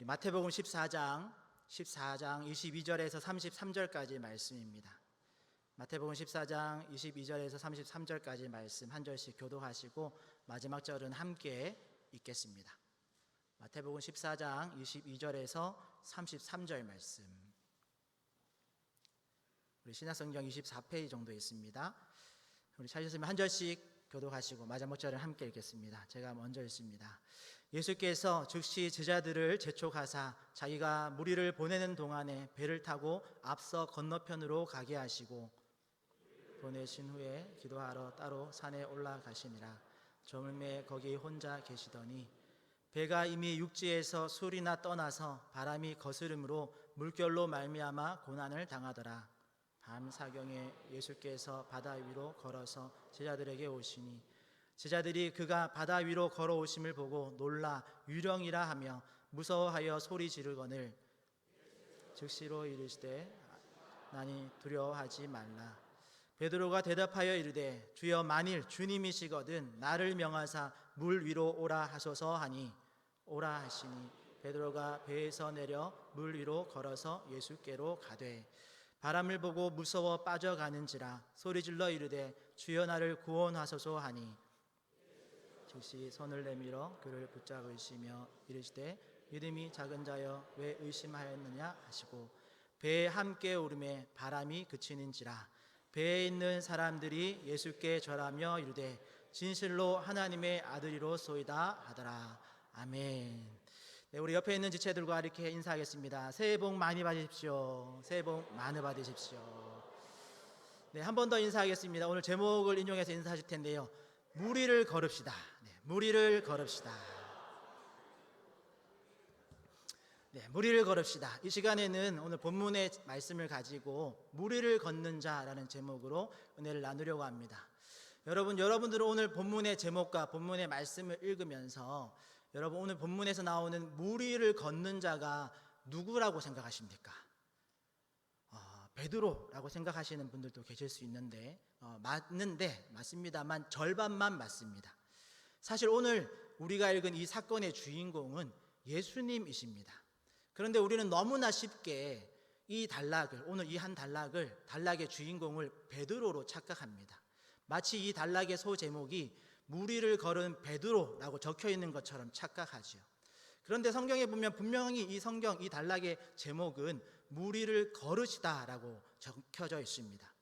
마태복음 14장 22절에서 33절까지 말씀입니다. 마태복음 14장 22절에서 33절까지 말씀 한 절씩 교독하시고 마지막 절은 함께 읽겠습니다. 마태복음 14장 22절에서 33절 말씀. 우리 신약성경 24페이지 정도 있습니다. 우리 찾으시면 한 절씩 교독하시고 마지막 절을 함께 읽겠습니다. 제가 먼저 읽습니다. 예수께서 즉시 제자들을 재촉하사 자기가 무리를 보내는 동안에 배를 타고 앞서 건너편으로 가게 하시고 보내신 후에 기도하러 따로 산에 올라가시니라. 저물매 거기 혼자 계시더니 배가 이미 육지에서 술이나 떠나서 바람이 거스름으로 물결로 말미암아 고난을 당하더라. 밤 사경에 예수께서 바다 위로 걸어서 제자들에게 오시니 제자들이 그가 바다 위로 걸어오심을 보고 놀라 유령이라 하며 무서워하여 소리 지르거늘 즉시로 이르시되 나니 두려워하지 말라. 베드로가 대답하여 이르되 주여 만일 주님이시거든 나를 명하사 물 위로 오라 하소서 하니 오라 하시니 베드로가 배에서 내려 물 위로 걸어서 예수께로 가되 바람을 보고 무서워 빠져가는지라 소리질러 이르되 주여 나를 구원하소서 하니 즉시 손을 내밀어 그를 붙잡으시며 이르시되 믿음이 작은 자여 왜 의심하였느냐 하시고 배에 함께 오르매 바람이 그치는지라 배에 있는 사람들이 예수께 절하며 이르되 진실로 하나님의 아들이로소이다 하더라. 아멘. 네, 우리 옆에 있는 지체들과 이렇게 인사하겠습니다. 새해 복 많이 받으십시오. 새해 복 많이 받으십시오. 네, 한 번 더 인사하겠습니다. 오늘 제목을 인용해서 인사하실 텐데요. 무리를 걸읍시다. 네, 무리를 걸읍시다. 네, 무리를 걸읍시다. 이 시간에는 오늘 본문의 말씀을 가지고 무리를 걷는 자라는 제목으로 은혜를 나누려고 합니다. 여러분들은 오늘 본문의 제목과 본문의 말씀을 읽으면서 여러분 오늘 본문에서 나오는 무리를 걷는 자가 누구라고 생각하십니까? 베드로라고 생각하시는 분들도 계실 수 있는데 맞습니다만 절반만 맞습니다. 사실 오늘 우리가 읽은 이 사건의 주인공은 예수님이십니다. 그런데 우리는 너무나 쉽게 이 단락을 오늘 이 한 단락의 주인공을 베드로로 착각합니다. 마치 이 단락의 소제목이 무리를 걸은 베드로라고 적혀 있는 것처럼 착각하죠. 그런데 성경에 보면 분명히 이 단락의 제목은 무리를 걸으시다라고 적혀져 있습니다.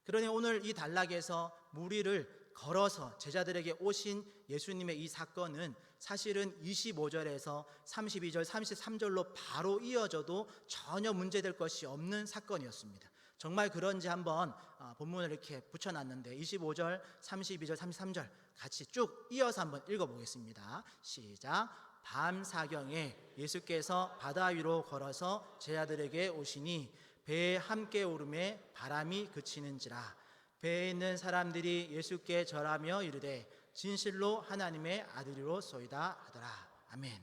그러니 오늘 이 단락에서 무리를 걸어서 제자들에게 오신 예수님의 이 사건은 사실은 25절에서 32절, 33절로 바로 이어져도 전혀 문제될 것이 없는 사건이었습니다. 정말 그런지 한번 본문을 이렇게 붙여놨는데 25절, 32절, 33절 같이 쭉 이어서 한번 읽어보겠습니다. 시작. 밤 사경에 예수께서 바다 위로 걸어서 제자들에게 오시니 배에 함께 오르매 바람이 그치는지라 배에 있는 사람들이 예수께 절하며 이르되 진실로 하나님의 아들이로소이다 하더라. 아멘.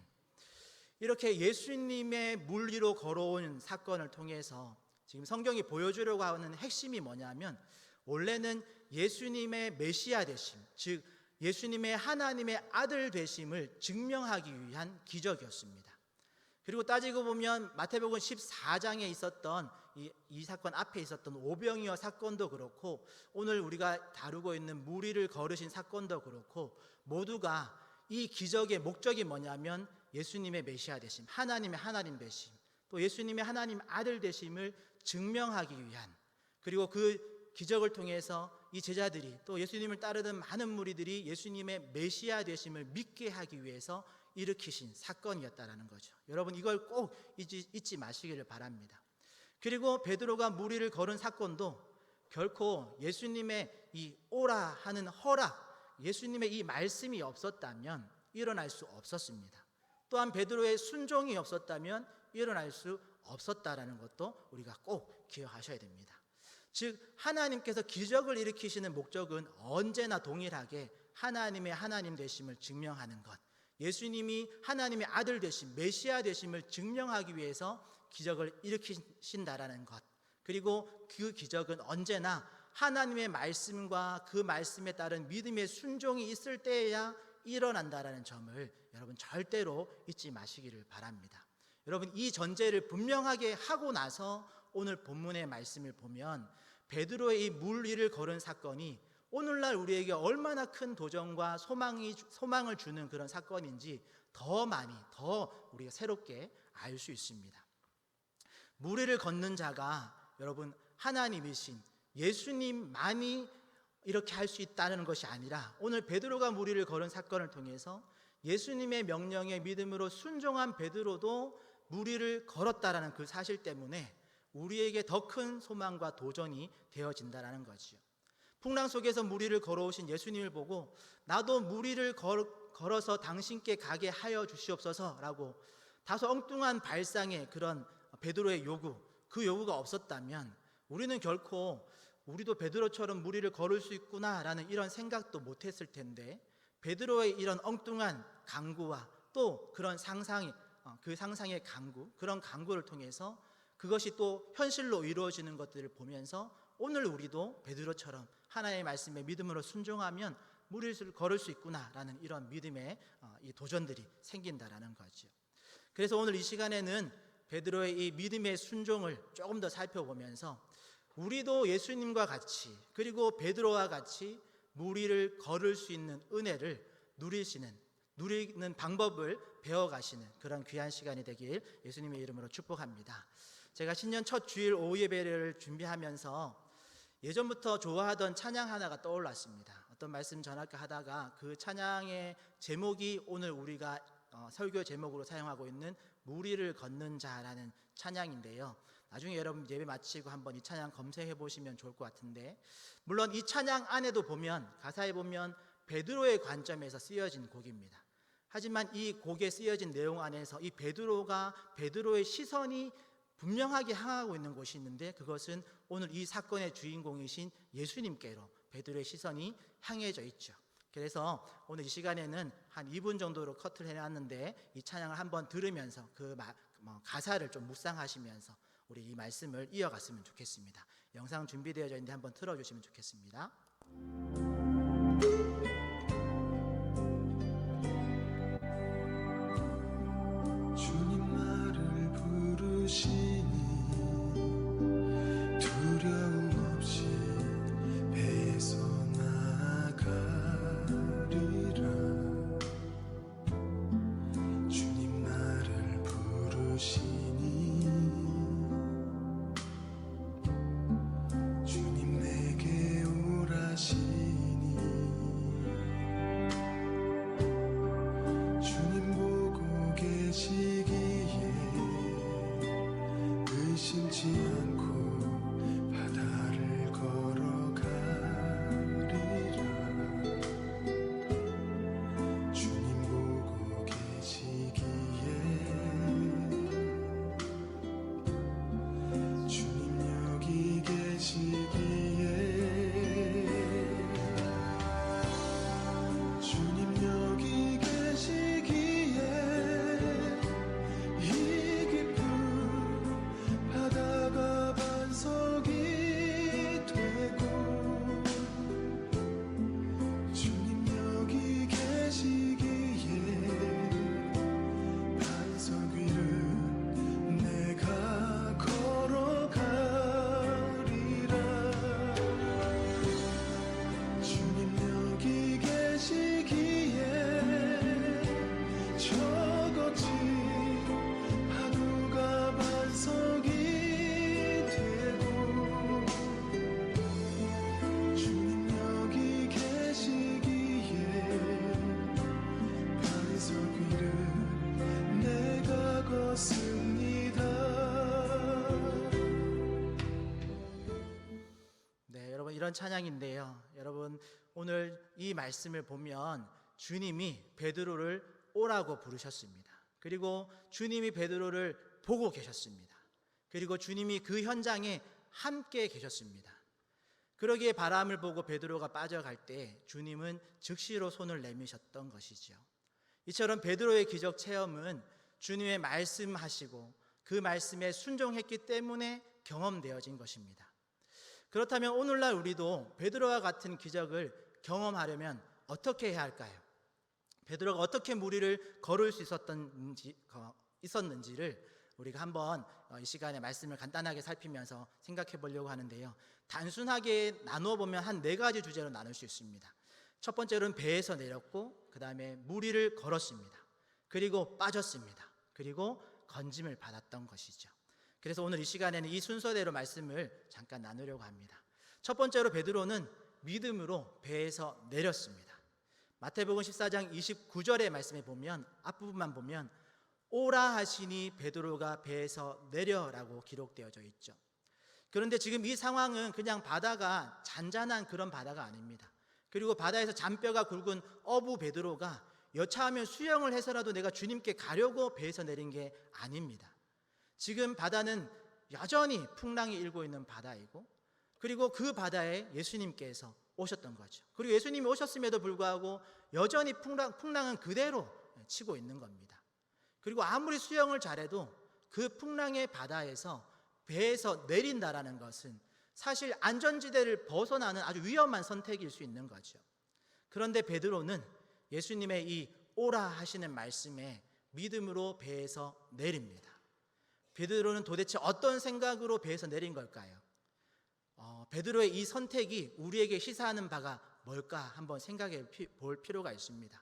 이렇게 예수님의 물 위로 걸어온 사건을 통해서 지금 성경이 보여주려고 하는 핵심이 뭐냐면 원래는 예수님의 메시아 되심, 즉 예수님의 하나님의 아들 되심을 증명하기 위한 기적이었습니다. 그리고 따지고 보면 마태복음 14장에 있었던 이 사건 앞에 있었던 오병이어 사건도 그렇고 오늘 우리가 다루고 있는 무리를 걸으신 사건도 그렇고 모두가 이 기적의 목적이 뭐냐면 예수님의 메시아 되심, 하나님의 하나님 되심, 또 예수님의 하나님 아들 되심을 증명하기 위한, 그리고 그 기적을 통해서 이 제자들이 또 예수님을 따르던 많은 무리들이 예수님의 메시아 되심을 믿게 하기 위해서 일으키신 사건이었다라는 거죠. 여러분 이걸 꼭 잊지 마시기를 바랍니다. 그리고 베드로가 무리를 걸은 사건도 결코 예수님의 이 오라 하는 허락, 예수님의 이 말씀이 없었다면 일어날 수 없었습니다. 또한 베드로의 순종이 없었다면 일어날 수 없었다라는 것도 우리가 꼭 기억하셔야 됩니다. 즉 하나님께서 기적을 일으키시는 목적은 언제나 동일하게 하나님의 하나님 되심을 증명하는 것, 예수님이 하나님의 아들 되심, 메시아 되심을 증명하기 위해서 기적을 일으키신다라는 것, 그리고 그 기적은 언제나 하나님의 말씀과 그 말씀에 따른 믿음의 순종이 있을 때에야 일어난다라는 점을 여러분 절대로 잊지 마시기를 바랍니다. 여러분, 이 전제를 분명하게 하고 나서 오늘 본문의 말씀을 보면 베드로의 이 물 위를 걸은 사건이 오늘날 우리에게 얼마나 큰 도전과 소망을 주는 그런 사건인지 더 많이 더 우리가 새롭게 알 수 있습니다. 물 위를 걷는 자가 여러분 하나님이신 예수님만이 이렇게 할 수 있다는 것이 아니라 오늘 베드로가 물 위를 걸은 사건을 통해서 예수님의 명령에 믿음으로 순종한 베드로도 물 위를 걸었다라는 그 사실 때문에 우리에게 더 큰 소망과 도전이 되어진다라는 거지요. 풍랑 속에서 물 위를 걸어오신 예수님을 보고 나도 물 위를 걸어서 당신께 가게 하여 주시옵소서라고 다소 엉뚱한 발상의 그런 베드로의 요구, 그 요구가 없었다면 우리는 결코 우리도 베드로처럼 물 위를 걸을 수 있구나라는 이런 생각도 못했을 텐데, 베드로의 이런 엉뚱한 강구와 또 그런 그 상상의 강구, 그런 강구를 통해서 그것이 또 현실로 이루어지는 것들을 보면서 오늘 우리도 베드로처럼 하나님의 말씀에 믿음으로 순종하면 물 위를 걸을 수 있구나라는 이런 믿음의 이 도전들이 생긴다라는 거죠. 그래서 오늘 이 시간에는 베드로의 이 믿음의 순종을 조금 더 살펴보면서 우리도 예수님과 같이 그리고 베드로와 같이 물 위를 걸을 수 있는 은혜를 누리는 방법을 배워가시는 그런 귀한 시간이 되길 예수님의 이름으로 축복합니다. 제가 신년 첫 주일 오후 예배를 준비하면서 예전부터 좋아하던 찬양 하나가 떠올랐습니다. 어떤 말씀 전할까 하다가 그 찬양의 제목이 오늘 우리가 설교 제목으로 사용하고 있는 물 위를 걷는 자라는 찬양인데요. 나중에 여러분 예배 마치고 한번 이 찬양 검색해 보시면 좋을 것 같은데, 물론 이 찬양 안에도 보면 가사에 보면 베드로의 관점에서 쓰여진 곡입니다. 하지만 이 곡에 쓰여진 내용 안에서 이 베드로의 시선이 분명하게 향하고 있는 곳이 있는데, 그것은 오늘 이 사건의 주인공이신 예수님께로 베드로의 시선이 향해져 있죠. 그래서 오늘 이 시간에는 한 2분 정도로 커트를 해놨는데 이 찬양을 한번 들으면서 그 가사를 좀 묵상하시면서 우리 이 말씀을 이어갔으면 좋겠습니다. 영상 준비되어져 있는데 한번 틀어주시면 좋겠습니다. 주님 나를 부르시니 두려움 없이 배에서 나가리라. 주님 나를 부르시니 주님 내게 오라시니 주님 보고 계시기에 의심치 않고 바다를 걸어가리라. 주님 보고 계시기에 주님 여기 계시기에 주님 여기 계시기에 이 깊은 바다가 반석이 되고 주님 여기 계시기에 반석 위를 내가 걸어가리라. 주님 여기 계시기에 저것이 파도가 반석이 되고 주님 여기 계시기에 반석 위를 내가 걷습니다. 네, 여러분 이런 찬양인데요. 여러분 오늘 이 말씀을 보면 주님이 베드로를 오라고 부르셨습니다. 그리고 주님이 베드로를 보고 계셨습니다. 그리고 주님이 그 현장에 함께 계셨습니다. 그러기에 바람을 보고 베드로가 빠져갈 때 주님은 즉시로 손을 내미셨던 것이죠. 이처럼 베드로의 기적 체험은 주님의 말씀하시고 그 말씀에 순종했기 때문에 경험되어진 것입니다. 그렇다면 오늘날 우리도 베드로와 같은 기적을 경험하려면 어떻게 해야 할까요? 베드로가 어떻게 물 위를 걸을 수 있었던지 있었는지를 우리가 한번 이 시간에 말씀을 간단하게 살피면서 생각해 보려고 하는데요. 단순하게 나누어 보면 한 4가지 주제로 나눌 수 있습니다. 첫 번째로는 배에서 내렸고, 그 다음에 물 위를 걸었습니다. 그리고 빠졌습니다. 그리고 건짐을 받았던 것이죠. 그래서 오늘 이 시간에는 이 순서대로 말씀을 잠깐 나누려고 합니다. 첫 번째로 베드로는 믿음으로 배에서 내렸습니다. 마태복음 14장 29절의 말씀에 보면, 앞부분만 보면 오라 하시니 베드로가 배에서 내려라고 기록되어져 있죠. 그런데 지금 이 상황은 그냥 바다가 잔잔한 그런 바다가 아닙니다. 그리고 바다에서 잔뼈가 굵은 어부 베드로가 여차하면 수영을 해서라도 내가 주님께 가려고 배에서 내린 게 아닙니다. 지금 바다는 여전히 풍랑이 일고 있는 바다이고, 그리고 그 바다에 예수님께서 오셨던 거죠. 그리고 예수님이 오셨음에도 불구하고 여전히 풍랑은 그대로 치고 있는 겁니다. 그리고 아무리 수영을 잘해도 그 풍랑의 바다에서 배에서 내린다라는 것은 사실 안전지대를 벗어나는 아주 위험한 선택일 수 있는 거죠. 그런데 베드로는 예수님의 이 오라 하시는 말씀에 믿음으로 배에서 내립니다. 베드로는 도대체 어떤 생각으로 배에서 내린 걸까요? 베드로의 이 선택이 우리에게 시사하는 바가 뭘까 한번 생각해 볼 필요가 있습니다.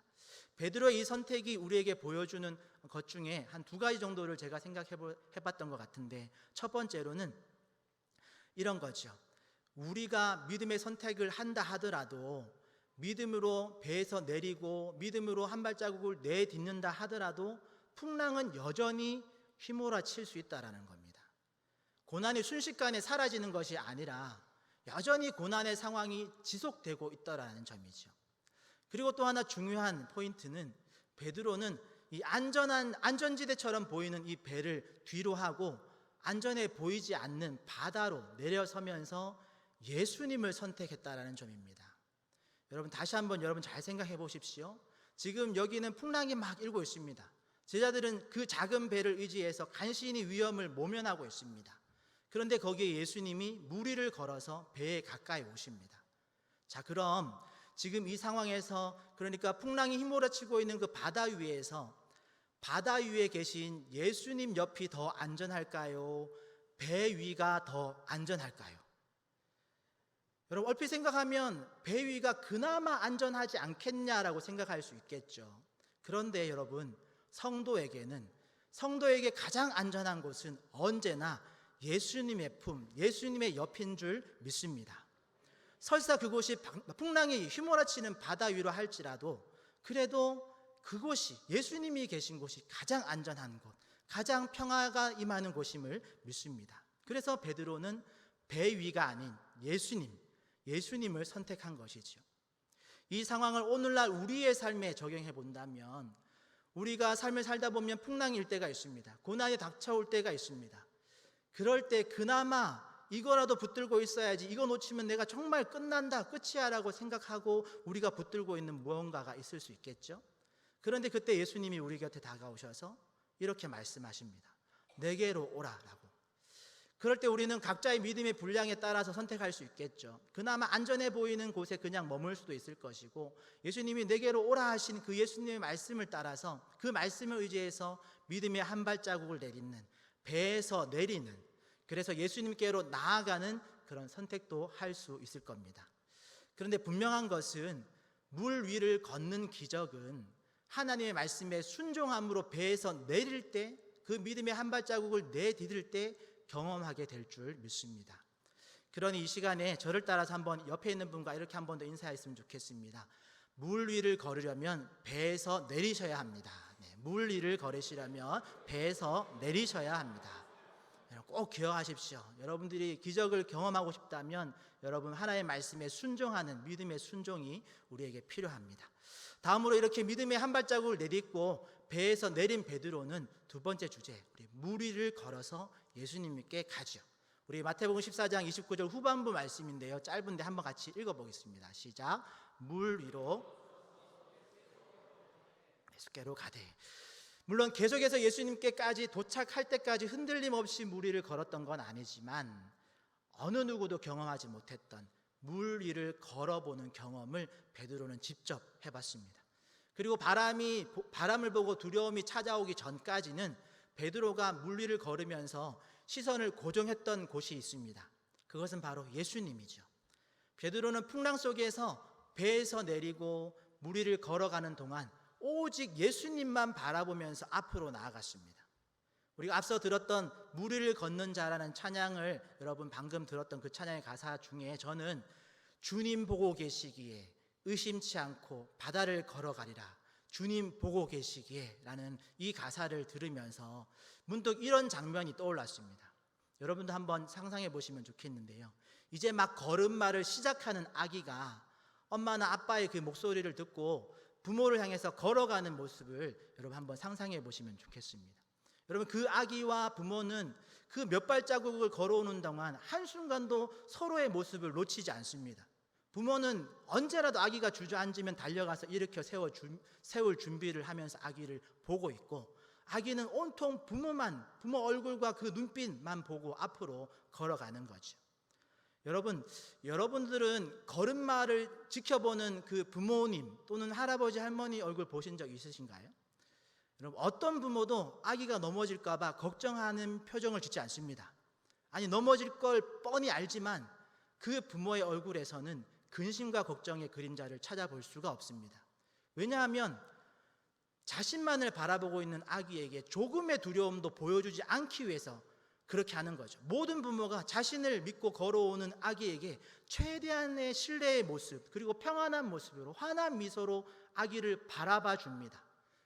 베드로의 이 선택이 우리에게 보여주는 것 중에 한 2가지 정도를 제가 생각해봤던 것 같은데, 첫 번째로는 이런 거죠. 우리가 믿음의 선택을 한다 하더라도, 믿음으로 배에서 내리고 믿음으로 한 발자국을 내딛는다 하더라도 풍랑은 여전히 휘몰아칠 수 있다는 겁니다. 고난이 순식간에 사라지는 것이 아니라 여전히 고난의 상황이 지속되고 있다는 점이죠. 그리고 또 하나 중요한 포인트는 베드로는 이 안전지대처럼 보이는 이 배를 뒤로 하고 안전해 보이지 않는 바다로 내려서면서 예수님을 선택했다라는 점입니다. 여러분 다시 한번 여러분 잘 생각해 보십시오. 지금 여기는 풍랑이 막 일고 있습니다. 제자들은 그 작은 배를 의지해서 간신히 위험을 모면하고 있습니다. 그런데 거기에 예수님이 물 위를 걸어서 배에 가까이 오십니다. 자, 그럼 지금 이 상황에서, 그러니까 풍랑이 휘몰아치고 있는 그 바다 위에서 바다 위에 계신 예수님 옆이 더 안전할까요? 배 위가 더 안전할까요? 여러분 얼핏 생각하면 배 위가 그나마 안전하지 않겠냐라고 생각할 수 있겠죠. 그런데 여러분, 성도에게 가장 안전한 곳은 언제나 예수님의 품, 예수님의 옆인 줄 믿습니다. 설사 그곳이 풍랑이 휘몰아치는 바다 위로 할지라도 그래도 그곳이, 예수님이 계신 곳이 가장 안전한 곳, 가장 평화가 임하는 곳임을 믿습니다. 그래서 베드로는 배 위가 아닌 예수님을 선택한 것이죠. 이 상황을 오늘날 우리의 삶에 적용해 본다면, 우리가 삶을 살다 보면 풍랑이 일 때가 있습니다. 고난이 닥쳐올 때가 있습니다. 그럴 때 그나마 이거라도 붙들고 있어야지, 이거 놓치면 내가 정말 끝이야 라고 생각하고 우리가 붙들고 있는 무언가가 있을 수 있겠죠. 그런데 그때 예수님이 우리 곁에 다가오셔서 이렇게 말씀하십니다. 내게로 오라라고. 그럴 때 우리는 각자의 믿음의 분량에 따라서 선택할 수 있겠죠. 그나마 안전해 보이는 곳에 그냥 머물 수도 있을 것이고, 예수님이 내게로 오라 하신 그 예수님의 말씀을 따라서 그 말씀을 의지해서 믿음의 한 발자국을 내딛는, 배에서 내리는, 그래서 예수님께로 나아가는 그런 선택도 할 수 있을 겁니다. 그런데 분명한 것은 물 위를 걷는 기적은 하나님의 말씀에 순종함으로 배에서 내릴 때, 그 믿음의 한 발자국을 내디딜 때 경험하게 될 줄 믿습니다. 그러니 이 시간에 저를 따라서 한번 옆에 있는 분과 이렇게 한 번 더 인사했으면 좋겠습니다. 물 위를 걸으려면 배에서 내리셔야 합니다. 물 위를 걸으시려면 배에서 내리셔야 합니다. 꼭 기억하십시오. 여러분들이 기적을 경험하고 싶다면 여러분 하나님의 말씀에 순종하는 믿음의 순종이 우리에게 필요합니다. 다음으로 이렇게 믿음의 한 발자국을 내딛고 배에서 내린 베드로는 두 번째 주제, 우리 물 위를 걸어서 예수님께 가죠. 우리 마태복음 14장 29절 후반부 말씀인데요, 짧은데 한번 같이 읽어보겠습니다. 시작. 물 위로 예수께로 가되. 물론 계속해서 예수님께까지 도착할 때까지 흔들림 없이 물 위를 걸었던 건 아니지만, 어느 누구도 경험하지 못했던 물 위를 걸어보는 경험을 베드로는 직접 해봤습니다. 그리고 바람을 보고 두려움이 찾아오기 전까지는 베드로가 물 위를 걸으면서 시선을 고정했던 곳이 있습니다. 그것은 바로 예수님이죠. 베드로는 풍랑 속에서 배에서 내리고 물 위를 걸어가는 동안 오직 예수님만 바라보면서 앞으로 나아갔습니다. 우리가 앞서 들었던 물 위를 걷는 자라는 찬양을 여러분 방금 들었던 그 찬양의 가사 중에 저는 주님 보고 계시기에 의심치 않고 바다를 걸어가리라, 주님 보고 계시기에 라는 이 가사를 들으면서 문득 이런 장면이 떠올랐습니다. 여러분도 한번 상상해 보시면 좋겠는데요, 이제 막 걸음마를 시작하는 아기가 엄마나 아빠의 그 목소리를 듣고 부모를 향해서 걸어가는 모습을 여러분 한번 상상해 보시면 좋겠습니다. 여러분, 그 아기와 부모는 그 몇 발자국을 걸어오는 동안 한순간도 서로의 모습을 놓치지 않습니다. 부모는 언제라도 아기가 주저앉으면 달려가서 일으켜 세울 준비를 하면서 아기를 보고 있고, 아기는 온통 부모 얼굴과 그 눈빛만 보고 앞으로 걸어가는 거죠. 여러분들은 걸음마를 지켜보는 그 부모님 또는 할아버지 할머니 얼굴 보신 적 있으신가요? 여러분, 어떤 부모도 아기가 넘어질까 봐 걱정하는 표정을 짓지 않습니다. 아니, 넘어질 걸 뻔히 알지만 그 부모의 얼굴에서는 근심과 걱정의 그림자를 찾아볼 수가 없습니다. 왜냐하면 자신만을 바라보고 있는 아기에게 조금의 두려움도 보여주지 않기 위해서 그렇게 하는 거죠. 모든 부모가 자신을 믿고 걸어오는 아기에게 최대한의 신뢰의 모습, 그리고 평안한 모습으로 환한 미소로 아기를 바라봐 줍니다.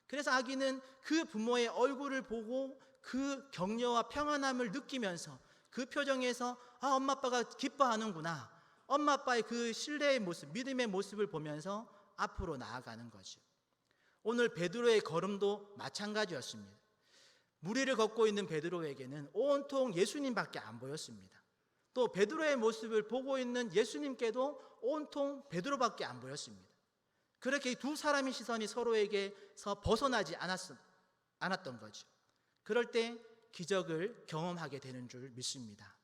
그래서 아기는 그 부모의 얼굴을 보고 그 격려와 평안함을 느끼면서 그 표정에서 엄마 아빠가 기뻐하는구나, 엄마 아빠의 그 신뢰의 모습, 믿음의 모습을 보면서 앞으로 나아가는 거죠. 오늘 베드로의 걸음도 마찬가지였습니다. 물 위를 걷고 있는 베드로에게는 온통 예수님밖에 안 보였습니다. 또 베드로의 모습을 보고 있는 예수님께도 온통 베드로밖에 안 보였습니다. 그렇게 두 사람의 시선이 서로에게서 벗어나지 않았던 거죠. 그럴 때 기적을 경험하게 되는 줄 믿습니다.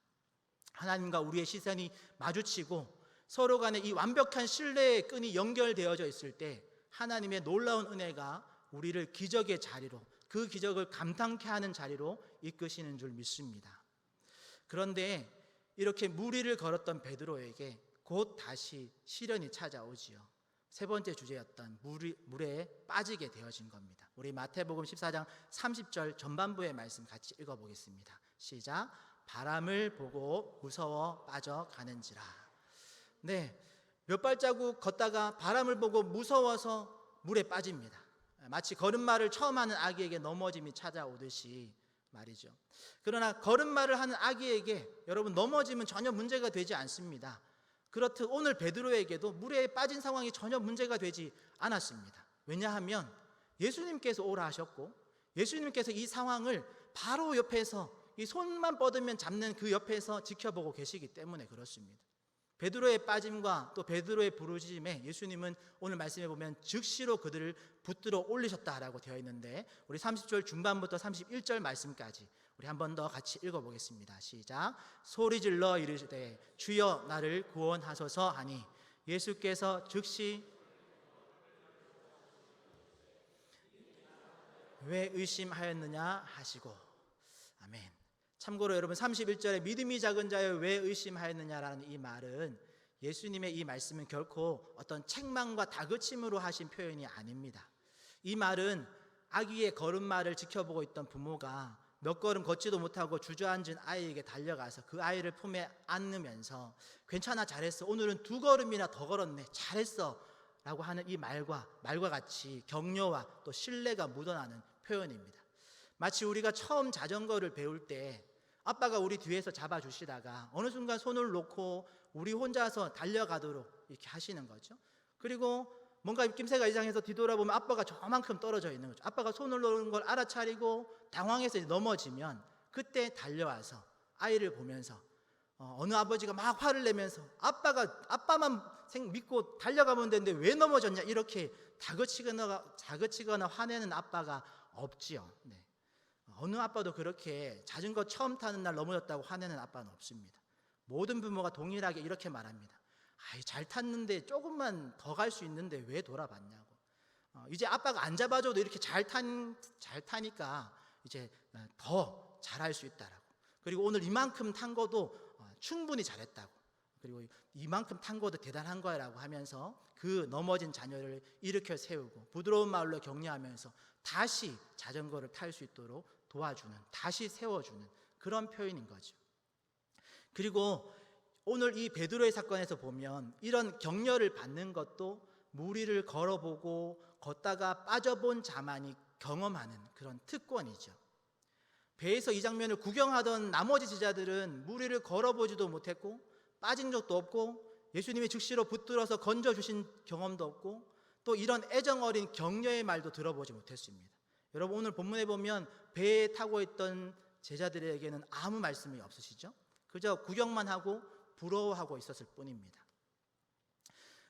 하나님과 우리의 시선이 마주치고 서로 간에 이 완벽한 신뢰의 끈이 연결되어져 있을 때 하나님의 놀라운 은혜가 우리를 기적의 자리로, 그 기적을 감탄케 하는 자리로 이끄시는 줄 믿습니다. 그런데 이렇게 물 위를 걸었던 베드로에게 곧 다시 시련이 찾아오지요. 세 번째 주제였던 물에 빠지게 되어진 겁니다. 우리 마태복음 14장 30절 전반부의 말씀 같이 읽어보겠습니다. 시작. 바람을 보고 무서워 빠져가는지라. 네, 몇 발자국 걷다가 바람을 보고 무서워서 물에 빠집니다. 마치 걸음마를 처음 하는 아기에게 넘어짐이 찾아오듯이 말이죠. 그러나 걸음마를 하는 아기에게 여러분 넘어짐은 전혀 문제가 되지 않습니다. 그렇듯 오늘 베드로에게도 물에 빠진 상황이 전혀 문제가 되지 않았습니다. 왜냐하면 예수님께서 오라 하셨고 예수님께서 이 상황을 바로 옆에서 이 손만 뻗으면 잡는 그 옆에서 지켜보고 계시기 때문에 그렇습니다. 베드로의 빠짐과 또 베드로의 부르짖음에 예수님은 오늘 말씀해 보면 즉시로 그들을 붙들어 올리셨다라고 되어 있는데, 우리 30절 중반부터 31절 말씀까지 우리 한 번 더 같이 읽어보겠습니다. 시작. 소리질러 이르시되 주여 나를 구원하소서 하니 예수께서 즉시 왜 의심하였느냐 하시고. 아멘. 참고로 여러분 31절에 믿음이 작은 자여 왜 의심하였느냐라는 이 말은 예수님의 이 말씀은 결코 어떤 책망과 다그침으로 하신 표현이 아닙니다. 이 말은 아기의 걸음마를 지켜보고 있던 부모가 몇 걸음 걷지도 못하고 주저앉은 아이에게 달려가서 그 아이를 품에 안으면서 괜찮아, 잘했어, 오늘은 2걸음이나 더 걸었네, 잘했어 라고 하는 이 말과 같이 격려와 또 신뢰가 묻어나는 표현입니다. 마치 우리가 처음 자전거를 배울 때 아빠가 우리 뒤에서 잡아주시다가 어느 순간 손을 놓고 우리 혼자서 달려가도록 이렇게 하시는 거죠. 그리고 뭔가 입김새가 이상해서 뒤돌아보면 아빠가 저만큼 떨어져 있는 거죠. 아빠가 손을 놓은 걸 알아차리고 당황해서 넘어지면 그때 달려와서 아이를 보면서 어느 아버지가 막 화를 내면서 아빠만 믿고 달려가면 되는데 왜 넘어졌냐 이렇게 다그치거나 화내는 아빠가 없지요. 네. 어느 아빠도 그렇게 자전거 처음 타는 날 넘어졌다고 화내는 아빠는 없습니다. 모든 부모가 동일하게 이렇게 말합니다. 잘 탔는데 조금만 더 갈 수 있는데 왜 돌아봤냐고. 이제 아빠가 안 잡아줘도 이렇게 잘 타니까 이제 더 잘할 수 있다라고. 그리고 오늘 이만큼 탄 거도 충분히 잘했다고. 그리고 이만큼 탄 거도 대단한 거라고 하면서 그 넘어진 자녀를 일으켜 세우고 부드러운 말로 격려하면서 다시 자전거를 탈 수 있도록 도와주는, 다시 세워주는 그런 표현인 거죠. 그리고 오늘 이 베드로의 사건에서 보면 이런 격려를 받는 것도 무리를 걸어보고 걷다가 빠져본 자만이 경험하는 그런 특권이죠. 배에서 이 장면을 구경하던 나머지 제자들은 무리를 걸어보지도 못했고 빠진 적도 없고 예수님이 즉시로 붙들어서 건져주신 경험도 없고 또 이런 애정어린 격려의 말도 들어보지 못했습니다. 여러분, 오늘 본문에 보면 배에 타고 있던 제자들에게는 아무 말씀이 없으시죠? 그저 구경만 하고 부러워하고 있었을 뿐입니다.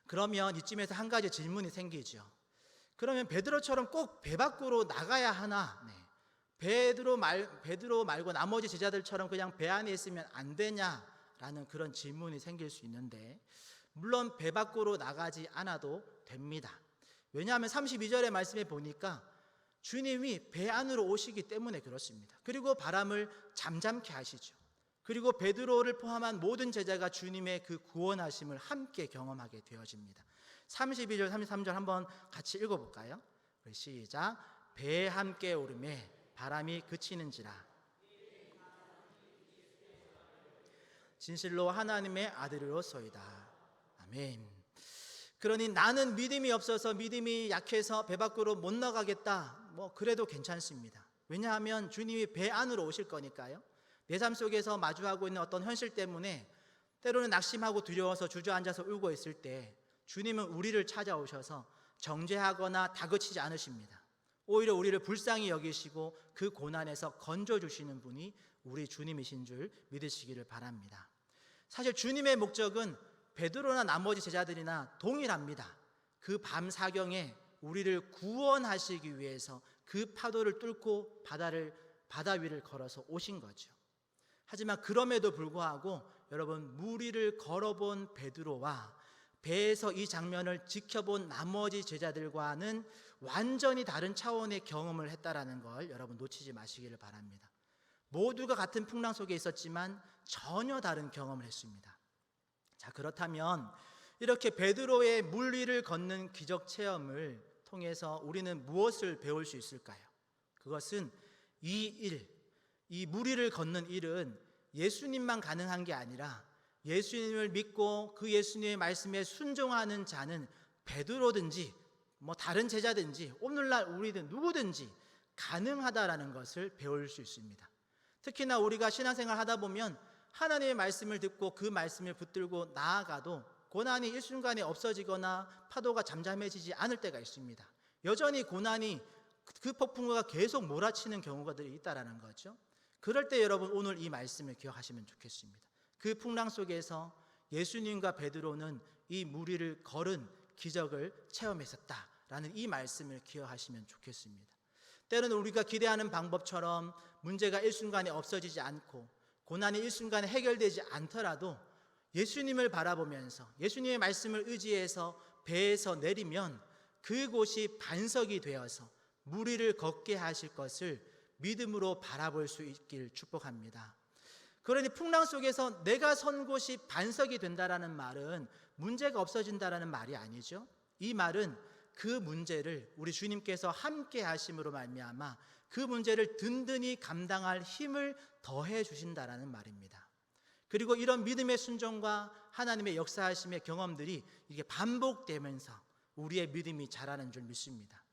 그러면 이쯤에서 한 가지 질문이 생기죠. 그러면 베드로처럼 꼭 배 밖으로 나가야 하나? 베드로 말고 나머지 제자들처럼 그냥 배 안에 있으면 안 되냐라는 그런 질문이 생길 수 있는데, 물론 배 밖으로 나가지 않아도 됩니다. 왜냐하면 32절의 말씀에 보니까 주님이 배 안으로 오시기 때문에 그렇습니다. 그리고 바람을 잠잠케 하시죠. 그리고 베드로를 포함한 모든 제자가 주님의 그 구원하심을 함께 경험하게 되어집니다. 32절, 33절 한번 같이 읽어볼까요? 시작. 배에 함께 오르매 바람이 그치는지라. 진실로 하나님의 아들로소이다. 아멘. 그러니 나는 믿음이 없어서, 믿음이 약해서 배 밖으로 못 나가겠다, 그래도 괜찮습니다. 왜냐하면 주님이 배 안으로 오실 거니까요. 내 삶 속에서 마주하고 있는 어떤 현실 때문에 때로는 낙심하고 두려워서 주저앉아서 울고 있을 때 주님은 우리를 찾아오셔서 정죄하거나 다그치지 않으십니다. 오히려 우리를 불쌍히 여기시고 그 고난에서 건져주시는 분이 우리 주님이신 줄 믿으시기를 바랍니다. 사실 주님의 목적은 베드로나 나머지 제자들이나 동일합니다. 그 밤 사경에 우리를 구원하시기 위해서 그 파도를 뚫고 바다 위를 걸어서 오신 거죠. 하지만 그럼에도 불구하고 여러분, 무리를 걸어본 베드로와 배에서 이 장면을 지켜본 나머지 제자들과는 완전히 다른 차원의 경험을 했다라는 걸 여러분 놓치지 마시기를 바랍니다. 모두가 같은 풍랑 속에 있었지만 전혀 다른 경험을 했습니다. 자, 그렇다면 이렇게 베드로의 물 위를 걷는 기적 체험을 통해서 우리는 무엇을 배울 수 있을까요? 그것은 이 물 위를 걷는 일은 예수님만 가능한 게 아니라 예수님을 믿고 그 예수님의 말씀에 순종하는 자는 베드로든지 다른 제자든지 오늘날 우리든 누구든지 가능하다라는 것을 배울 수 있습니다. 특히나 우리가 신앙생활 하다 보면 하나님의 말씀을 듣고 그 말씀을 붙들고 나아가도 고난이 일순간에 없어지거나 파도가 잠잠해지지 않을 때가 있습니다. 여전히 고난이 그 폭풍우가 계속 몰아치는 경우들이 있다라는 거죠. 그럴 때 여러분, 오늘 이 말씀을 기억하시면 좋겠습니다. 그 풍랑 속에서 예수님과 베드로는 이 물 위를 걸은 기적을 체험했었다라는 이 말씀을 기억하시면 좋겠습니다. 때로는 우리가 기대하는 방법처럼 문제가 일순간에 없어지지 않고 고난이 일순간에 해결되지 않더라도 예수님을 바라보면서 예수님의 말씀을 의지해서 배에서 내리면 그곳이 반석이 되어서 물 위를 걷게 하실 것을 믿음으로 바라볼 수 있길 축복합니다. 그러니 풍랑 속에서 내가 선 곳이 반석이 된다라는 말은 문제가 없어진다라는 말이 아니죠. 이 말은 그 문제를 우리 주님께서 함께 하심으로 말미암아 그 문제를 든든히 감당할 힘을 더해 주신다라는 말입니다. 그리고 이런 믿음의 순종과 하나님의 역사하심의 경험들이 이게 반복되면서 우리의 믿음이 자라는 줄 믿습니다.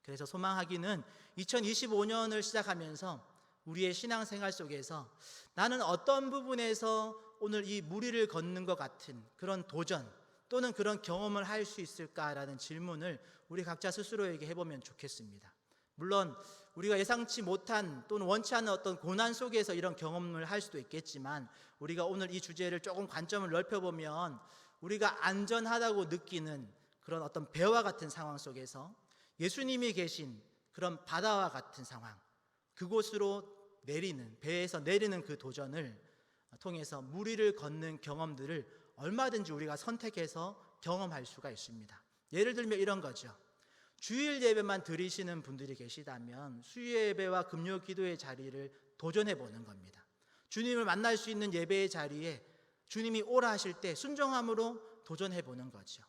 그래서 소망하기는 2025년을 시작하면서 우리의 신앙생활 속에서 나는 어떤 부분에서 오늘 이 무리를 걷는 것 같은 그런 도전 또는 그런 경험을 할 수 있을까라는 질문을 우리 각자 스스로에게 해보면 좋겠습니다. 물론 우리가 예상치 못한 또는 원치 않는 어떤 고난 속에서 이런 경험을 할 수도 있겠지만, 우리가 오늘 이 주제를 조금 관점을 넓혀보면 우리가 안전하다고 느끼는 그런 어떤 배와 같은 상황 속에서 예수님이 계신 그런 바다와 같은 상황, 그곳으로 배에서 내리는 그 도전을 통해서 물 위를 걷는 경험들을 얼마든지 우리가 선택해서 경험할 수가 있습니다. 예를 들면 이런 거죠. 주일 예배만 드리시는 분들이 계시다면 수요 예배와 금요 기도의 자리를 도전해 보는 겁니다. 주님을 만날 수 있는 예배의 자리에 주님이 오라 하실 때 순종함으로 도전해 보는 거죠.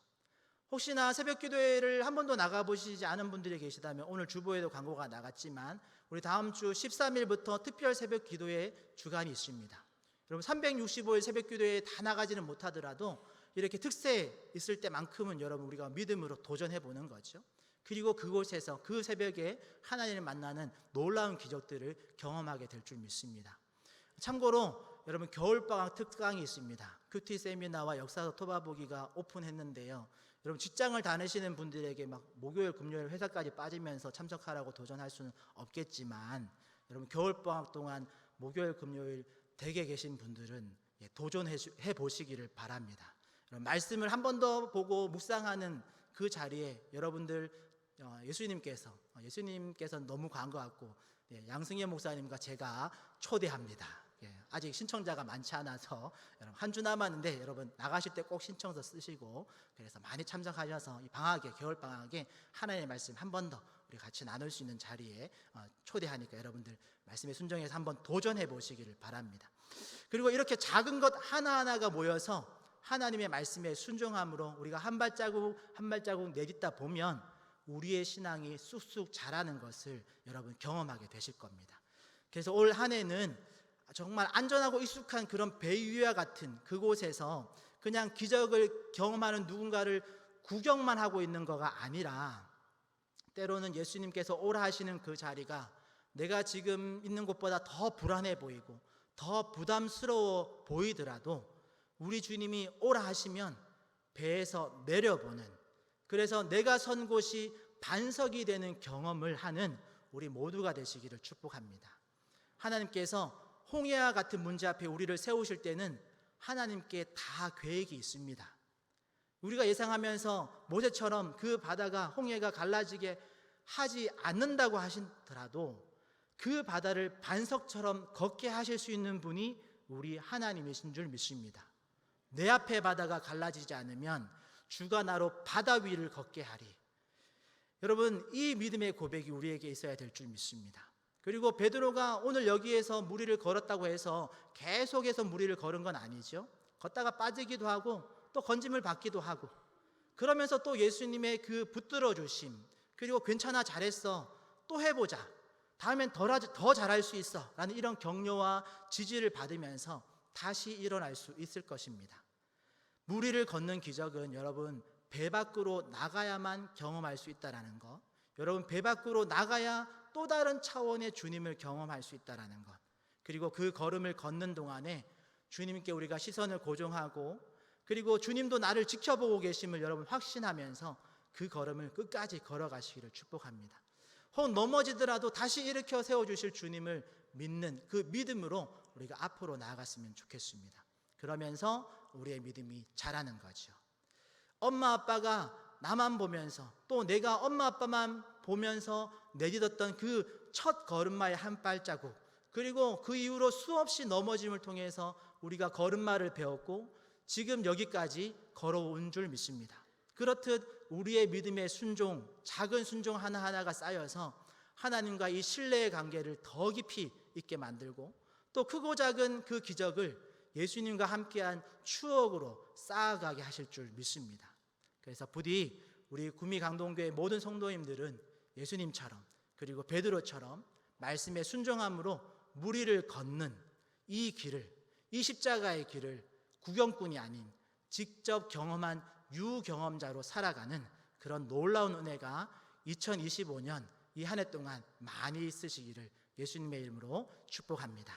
혹시나 새벽 기도회를 한 번도 나가보시지 않은 분들이 계시다면 오늘 주보에도 광고가 나갔지만 우리 다음 주 13일부터 특별 새벽 기도회 주간이 있습니다. 여러분 365일 새벽 기도회에 다 나가지는 못하더라도 이렇게 특세 있을 때만큼은 여러분 우리가 믿음으로 도전해 보는 거죠. 그리고 그곳에서 그 새벽에 하나님을 만나는 놀라운 기적들을 경험하게 될 줄 믿습니다. 참고로 여러분 겨울방학 특강이 있습니다. 큐티 세미나와 역사서 토바보기가 오픈했는데요. 여러분 직장을 다니시는 분들에게 막 목요일 금요일 회사까지 빠지면서 참석하라고 도전할 수는 없겠지만 여러분 겨울방학 동안 목요일 금요일 댁에 계신 분들은 도전해 보시기를 바랍니다. 여러분 말씀을 한 번 더 보고 묵상하는 그 자리에 여러분들 예수님께서는 너무 관거같고 양승현 목사님과 제가 초대합니다. 아직 신청자가 많지 않아서 여러분 한 주 남았는데 여러분 나가실 때 꼭 신청서 쓰시고 그래서 많이 참석하셔서 이 방학에 겨울 방학에 하나님의 말씀 한 번 더 우리 같이 나눌 수 있는 자리에 초대하니까 여러분들 말씀에 순종해서 한번 도전해 보시기를 바랍니다. 그리고 이렇게 작은 것 하나하나가 모여서 하나님의 말씀에 순종함으로 우리가 한 발자국 한 발자국 내딛다 보면 우리의 신앙이 쑥쑥 자라는 것을 여러분 경험하게 되실 겁니다. 그래서 올 한 해는 정말 안전하고 익숙한 그런 배 위와 같은 그곳에서 그냥 기적을 경험하는 누군가를 구경만 하고 있는 거가 아니라 때로는 예수님께서 오라 하시는 그 자리가 내가 지금 있는 곳보다 더 불안해 보이고 더 부담스러워 보이더라도 우리 주님이 오라 하시면 배에서 내려보는, 그래서 내가 선 곳이 반석이 되는 경험을 하는 우리 모두가 되시기를 축복합니다. 하나님께서 홍해와 같은 문제 앞에 우리를 세우실 때는 하나님께 다 계획이 있습니다. 우리가 예상하면서 모세처럼 그 바다가 홍해가 갈라지게 하지 않는다고 하시더라도 그 바다를 반석처럼 걷게 하실 수 있는 분이 우리 하나님이신 줄 믿습니다. 내 앞에 바다가 갈라지지 않으면 주가 나로 바다 위를 걷게 하리. 여러분 이 믿음의 고백이 우리에게 있어야 될 줄 믿습니다. 그리고 베드로가 오늘 여기에서 무리를 걸었다고 해서 계속해서 무리를 걸은 건 아니죠. 걷다가 빠지기도 하고 또 건짐을 받기도 하고 그러면서 또 예수님의 그 붙들어 주심, 그리고 괜찮아 잘했어 또 해보자 다음엔 더 잘할 수 있어 라는 이런 격려와 지지를 받으면서 다시 일어날 수 있을 것입니다. 무리를 걷는 기적은 여러분 배 밖으로 나가야만 경험할 수 있다는 것, 여러분 배 밖으로 나가야 또 다른 차원의 주님을 경험할 수 있다는 것, 그리고 그 걸음을 걷는 동안에 주님께 우리가 시선을 고정하고 그리고 주님도 나를 지켜보고 계심을 여러분 확신하면서 그 걸음을 끝까지 걸어가시기를 축복합니다. 혹 넘어지더라도 다시 일으켜 세워주실 주님을 믿는 그 믿음으로 우리가 앞으로 나아갔으면 좋겠습니다. 그러면서 우리의 믿음이 자라는 거죠. 엄마 아빠가 나만 보면서 또 내가 엄마 아빠만 보면서 내딛었던 그 첫 걸음마의 한 발자국, 그리고 그 이후로 수없이 넘어짐을 통해서 우리가 걸음마를 배웠고 지금 여기까지 걸어온 줄 믿습니다. 그렇듯 우리의 믿음의 순종, 작은 순종 하나하나가 쌓여서 하나님과 이 신뢰의 관계를 더 깊이 있게 만들고 또 크고 작은 그 기적을 예수님과 함께한 추억으로 쌓아가게 하실 줄 믿습니다. 그래서 부디 우리 구미강동교회 모든 성도님들은 예수님처럼 그리고 베드로처럼 말씀에 순종함으로 무리를 걷는 이 길을, 이 십자가의 길을 구경꾼이 아닌 직접 경험한 유경험자로 살아가는 그런 놀라운 은혜가 2025년 이 한 해 동안 많이 있으시기를 예수님의 이름으로 축복합니다.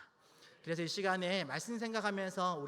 그래서 이 시간에 말씀 생각하면서 우리